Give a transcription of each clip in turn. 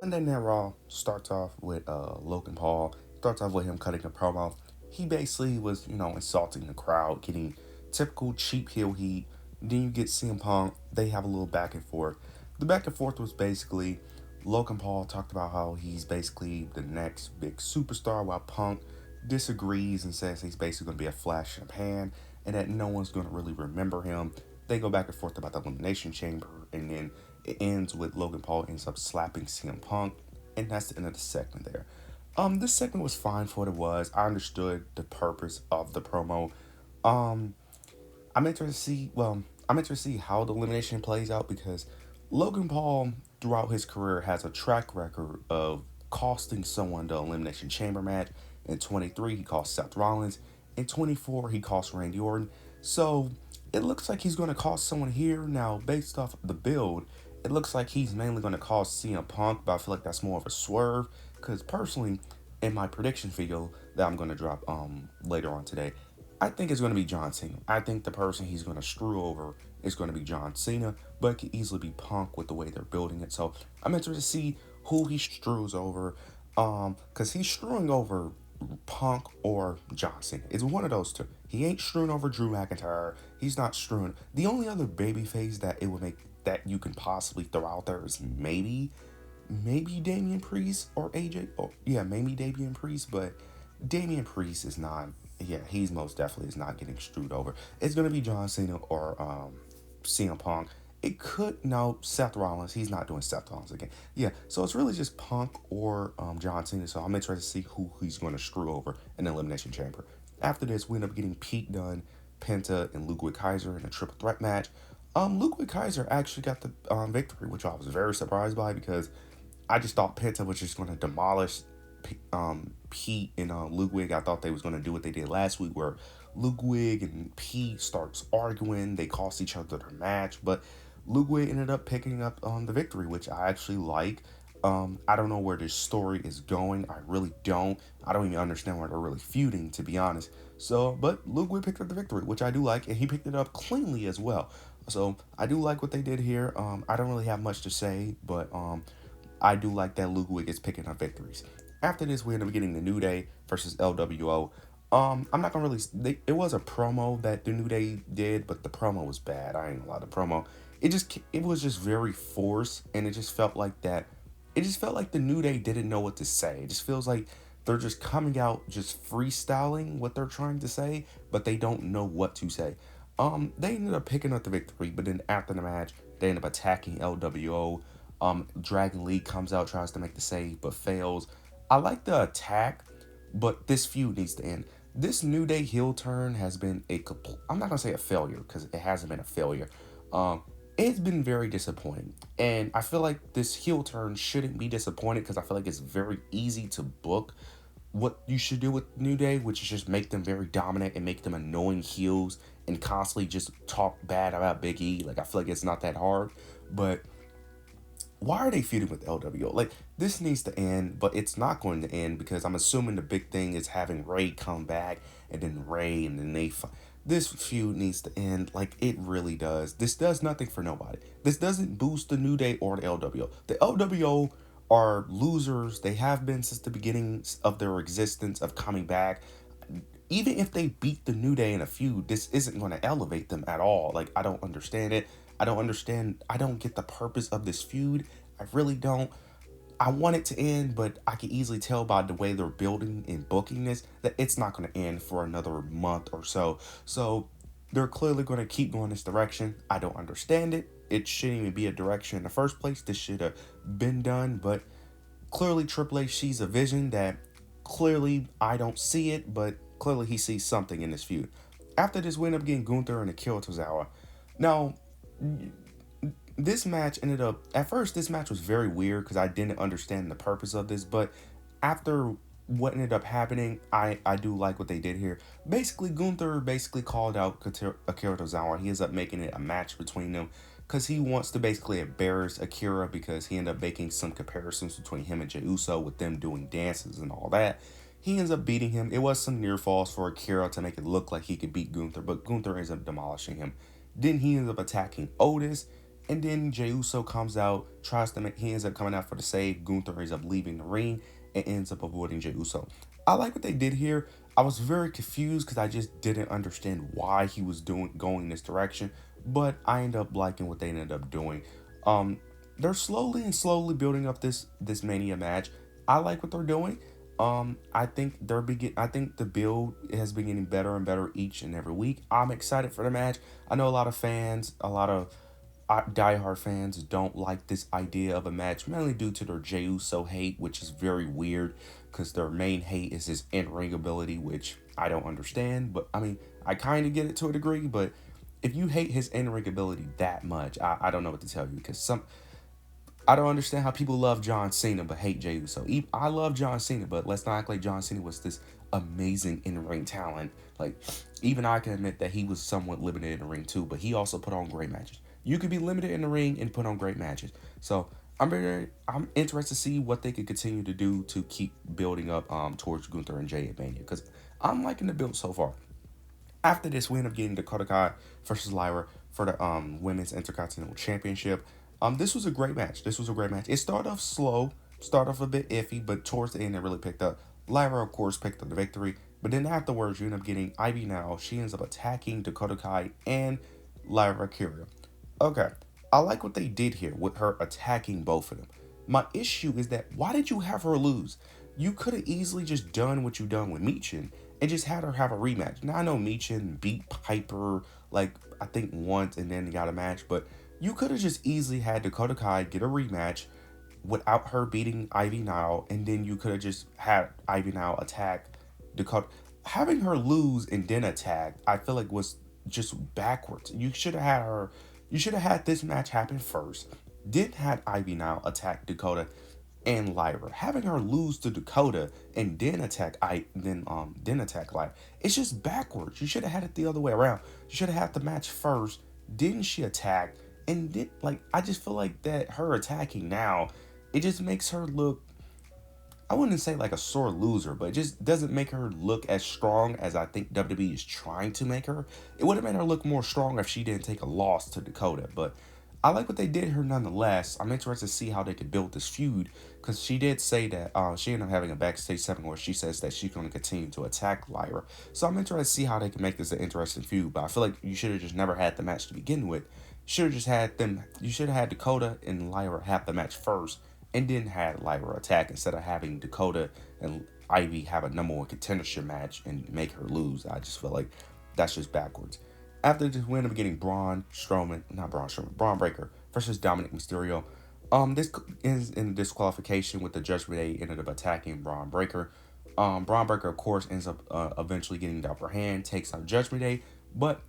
Monday Night Raw starts off with Logan Paul. Starts off with him cutting a promo. He basically was, insulting the crowd, getting typical cheap heel heat. Then you get CM Punk. They have a little back and forth. The back and forth was basically Logan Paul talked about how he's basically the next big superstar, while Punk disagrees and says he's basically going to be a flash in the pan and that no one's going to really remember him. They go back and forth about the Elimination Chamber, and then it ends with Logan Paul ends up slapping CM Punk, and that's the end of the segment there. This segment was fine for what it was. I understood the purpose of the promo. Um, I'm interested to see. Well, I'm interested to see how the elimination plays out because Logan Paul, throughout his career, has a track record of costing someone the elimination chamber match. In 23, he cost Seth Rollins. In 24, he cost Randy Orton. So it looks like he's going to cost someone here now, based off the build. It looks like he's mainly going to cost CM Punk, but I feel like that's more of a swerve. Because personally, in my prediction video that I'm going to drop later on today, I think it's going to be John Cena. I think the person he's going to screw over is going to be John Cena, but it could easily be Punk with the way they're building it. So I'm interested to see who he screws over, because he's screwing over Punk or John Cena. It's one of those two. He ain't screwing over Drew McIntyre. He's not screwing. The only other babyface that it would make that you can possibly throw out there is maybe Damian Priest or AJ. Oh yeah, maybe Damian Priest, but Damian Priest is not. Yeah, he's most definitely is not getting screwed over. It's gonna be John Cena or CM Punk. It could no Seth Rollins. He's not doing Seth Rollins again. Yeah, so it's really just Punk or John Cena. So I'm interested to see who he's going to screw over in the Elimination Chamber. After this, we end up getting Pete Dunne, Penta, and Ludwig Kaiser in a triple threat match. Ludwig Kaiser actually got the victory, which I was very surprised by because I just thought Penta was just going to demolish Pete and Ludwig. I thought they was going to do what they did last week, where Ludwig and Pete starts arguing. They cost each other their match, but Ludwig ended up picking up the victory, which I actually like. I don't know where this story is going. I really don't. I don't even understand why they're really feuding, to be honest. So, but Ludwig picked up the victory, which I do like, and he picked it up cleanly as well. So I do like what they did here. I don't really have much to say, but I do like that Ludwig is picking up victories. After this, we end up getting the New Day versus LWO. I'm not gonna really. It was a promo that the New Day did, but the promo was bad. I ain't gonna lie. The promo, it was just very forced, and it just felt like that. It just felt like the New Day didn't know what to say. It just feels like they're just coming out just freestyling what they're trying to say, but they don't know what to say. They ended up picking up the victory, but then after the match, they end up attacking LWO. Dragon Lee comes out, tries to make the save, but fails. I like the attack, but this feud needs to end. This New Day heel turn has been I'm not gonna say a failure because it hasn't been a failure. Um, it's been very disappointing, and I feel like this heel turn shouldn't be disappointed because I feel like it's very easy to book what you should do with New Day, which is just make them very dominant and make them annoying heels and constantly just talk bad about Big E. Like I feel like it's not that hard, but why are they feuding with LWO? Like, this needs to end, but it's not going to end because I'm assuming the big thing is having Ray come back and then Ray and then this feud needs to end. Like, it really does. This does nothing for nobody. This doesn't boost the New Day or the LWO. The LWO are losers. They have been since the beginning of their existence of coming back. Even if they beat the New Day in a feud, this isn't going to elevate them at all. Like, I don't understand it. I don't understand. I don't get the purpose of this feud. I really don't. I want it to end, but I can easily tell by the way they're building and booking this that it's not going to end for another month or so. So they're clearly going to keep going this direction. I don't understand it. It shouldn't even be a direction in the first place. This should have been done, but clearly Triple H sees a vision that clearly I don't see it, but clearly he sees something in this feud. After this, we end up getting Gunther and Akira Tozawa. Now, this match ended up at first this match was very weird because I didn't understand the purpose of this, but after what ended up happening, I do like what they did here. Basically, Gunther basically called out Akira Tozawa. He ends up making it a match between them because he wants to basically embarrass Akira because he ended up making some comparisons between him and Jey Uso with them doing dances and all that. He ends up beating him. It was some near falls for Akira to make it look like he could beat Gunther, but Gunther ends up demolishing him. Then he ends up attacking Otis. And then Jey Uso comes out, tries to make, he ends up coming out for the save. Gunther ends up leaving the ring and ends up avoiding Jey Uso. I like what they did here. I was very confused because I just didn't understand why he was going this direction, but I end up liking what they ended up doing. Um, they're slowly building up this Mania match. I like what they're doing. I think I think the build has been getting better and better each and every week. I'm excited for the match. I know a lot of fans, a lot of diehard fans don't like this idea of a match, mainly due to their Jey Uso hate, which is very weird because their main hate is his in-ring ability, which I don't understand. But I mean, I kind of get it to a degree, but if you hate his in-ring ability that much, I don't know what to tell you because I don't understand how people love John Cena but hate Jey Uso. I love John Cena, but let's not act like John Cena was this amazing in-ring talent. Like, even I can admit that he was somewhat limited in the ring too, but he also put on great matches. You could be limited in the ring and put on great matches. So I'm interested to see what they could continue to do to keep building up towards Gunther and Jay at Mania because I'm liking the build so far. After this, we end up getting Dakota Kai versus Lyra for the Women's Intercontinental Championship. This was a great match. This was a great match. It started off slow, started off a bit iffy, but towards the end it really picked up. Lyra, of course, picked up the victory, but then afterwards you end up getting Ivy now. She ends up attacking Dakota Kai and Lyra Kyria. Okay, I like what they did here with her attacking both of them. My issue is that why did you have her lose? You could have easily just done what you done with Michin and just had her have a rematch. Now I know Michin beat Piper like I think once and then got a match, but you could have just easily had Dakota Kai get a rematch without her beating Ivy Nile, and then you could have just had Ivy Nile attack Dakota. Having her lose and then attack, I feel like was just backwards. You should have had her. You should have had this match happen first. Then had Ivy Nile attack Dakota and Lyra. Having her lose to Dakota and then attack Lyra. It's just backwards. You should have had it the other way around. You should have had the match first. Didn't she attack? And then, like, I just feel like that her attacking now, it just makes her look, I wouldn't say like a sore loser, but it just doesn't make her look as strong as I think WWE is trying to make her. It would have made her look more strong if she didn't take a loss to Dakota, but I like what they did here nonetheless. I'm interested to see how they could build this feud because she did say that she ended up having a backstage segment where she says that she's going to continue to attack Lyra. So I'm interested to see how they can make this an interesting feud. But I feel like you should have just never had the match to begin with. Should have just had them. You should have had Dakota and Lyra have the match first, and then had Lyra attack instead of having Dakota and Ivy have a number one contendership match and make her lose. I just feel like that's just backwards. After this, we end up getting Braun Breaker versus Dominic Mysterio. This is in disqualification with the Judgment Day ended up attacking Braun Breaker. Braun Breaker, of course, ends up eventually getting the upper hand, takes out Judgment Day, but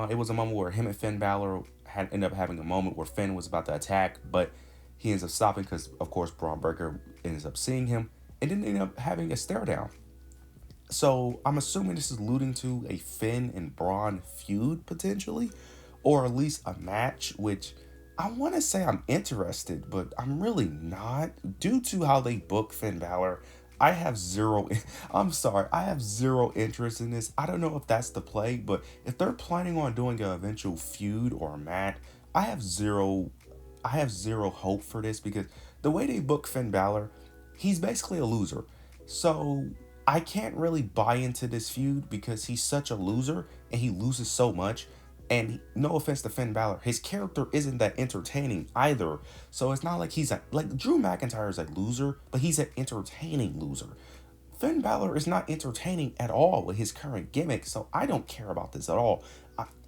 it was a moment where him and Finn Balor had ended up having a moment where Finn was about to attack, but he ends up stopping because, of course, Braun Breaker ends up seeing him, and then end up having a stare down. So I'm assuming this is alluding to a Finn and Braun feud potentially, or at least a match, which I want to say I'm interested, but I'm really not due to how they book Finn Balor. I have zero. I'm sorry, I have zero interest in this. I don't know if that's the play, but if they're planning on doing an eventual feud or a match, I have zero. I have zero hope for this because the way they book Finn Balor, he's basically a loser. So I can't really buy into this feud because he's such a loser and he loses so much. And no offense to Finn Balor, his character isn't that entertaining either. So it's not like like Drew McIntyre is a loser, but he's an entertaining loser. Finn Balor is not entertaining at all with his current gimmick, so I don't care about this at all.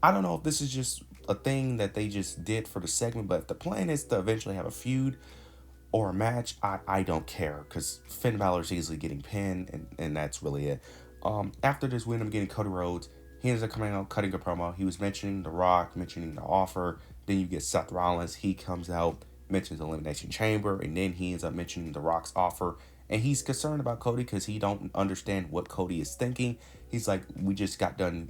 I don't know if this is just a thing that they just did for the segment, but if the plan is to eventually have a feud or a match, I don't care because Finn Balor's easily getting pinned, and that's really it. After this win, I'm getting Cody Rhodes. He ends up coming out cutting a promo. He was mentioning The Rock, mentioning the offer. Then you get Seth Rollins. He comes out, mentions Elimination Chamber, and then he ends up mentioning The Rock's offer. And he's concerned about Cody because he don't understand what Cody is thinking. He's like, we just got done,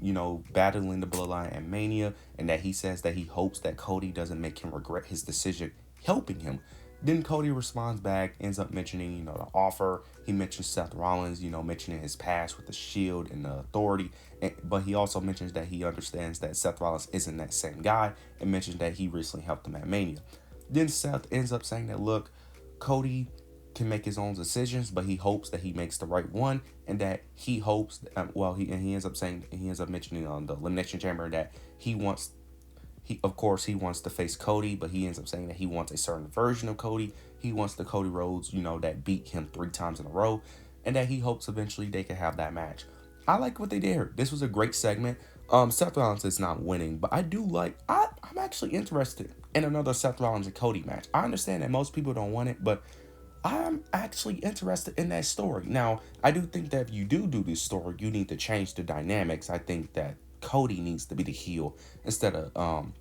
battling the Bloodline and Mania, and that he says that he hopes that Cody doesn't make him regret his decision helping him. Then Cody responds back, ends up mentioning, the offer. He mentions Seth Rollins, mentioning his past with the Shield and the Authority. But he also mentions that he understands that Seth Rollins isn't that same guy, and mentions that he recently helped him at Mania. Then Seth ends up saying that, look, Cody can make his own decisions, but he hopes that he makes the right one, and that he hopes. He ends up saying, he ends up mentioning on the Elimination Chamber that he wants he of course he wants to face Cody, but he ends up saying that he wants a certain version of Cody. He wants the Cody Rhodes, that beat him 3 times in a row, and that he hopes eventually they can have that match. I like what they did here. This was a great segment. Seth Rollins is not winning, but I do like. I'm actually interested in another Seth Rollins and Cody match. I understand that most people don't want it, but I'm actually interested in that story. Now, I do think that if you do this story, you need to change the dynamics. I think that Cody needs to be the heel instead of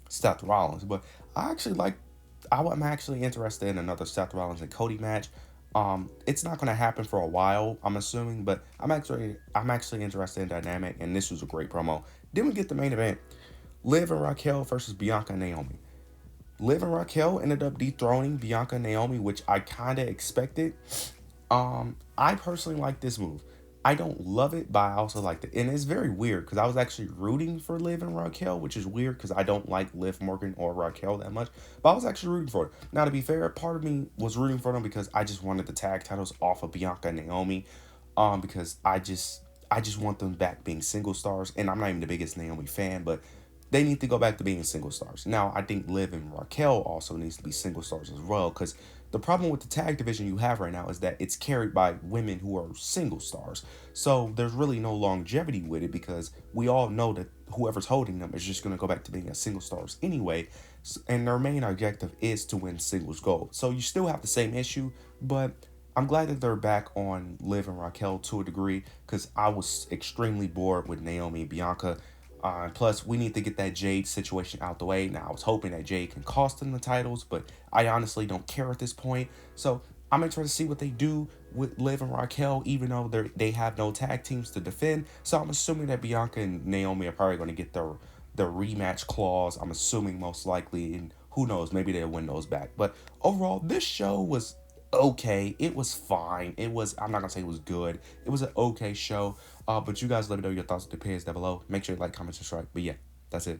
Seth Rollins. But I actually like. I'm actually interested in another Seth Rollins and Cody match. It's not going to happen for a while, I'm assuming, but I'm actually interested in dynamic, and this was a great promo. Then we get the main event: Liv and Raquel versus Bianca and Naomi. Liv and Raquel ended up dethroning Bianca and Naomi, which I kind of expected. I personally like this move. I don't love it, but I also like it. And it's very weird because I was actually rooting for Liv and Raquel, which is weird because I don't like Liv Morgan or Raquel that much. But I was actually rooting for it. Now, to be fair, part of me was rooting for them because I just wanted the tag titles off of Bianca and Naomi. Because I just want them back being single stars. And I'm not even the biggest Naomi fan, but they need to go back to being single stars. Now, I think Liv and Raquel also needs to be single stars as well, because the problem with the tag division you have right now is that it's carried by women who are single stars. So there's really no longevity with it because we all know that whoever's holding them is just going to go back to being a single stars anyway. And their main objective is to win singles gold. So you still have the same issue, but I'm glad that they're back on Liv and Raquel to a degree because I was extremely bored with Naomi and Bianca. Plus, we need to get that Jade situation out the way. Now, I was hoping that Jade can cost them the titles, but I honestly don't care at this point. So, I'm interested to see what they do with Liv and Raquel, even though they have no tag teams to defend. So, I'm assuming that Bianca and Naomi are probably going to get their rematch clause. I'm assuming most likely, and who knows, maybe they'll win those back. But overall, this show was okay. It was fine. I'm not gonna say it was good. It was an okay show. But you guys let me know your thoughts with the opinions down below. Make sure you like, comment, subscribe. But yeah, that's it.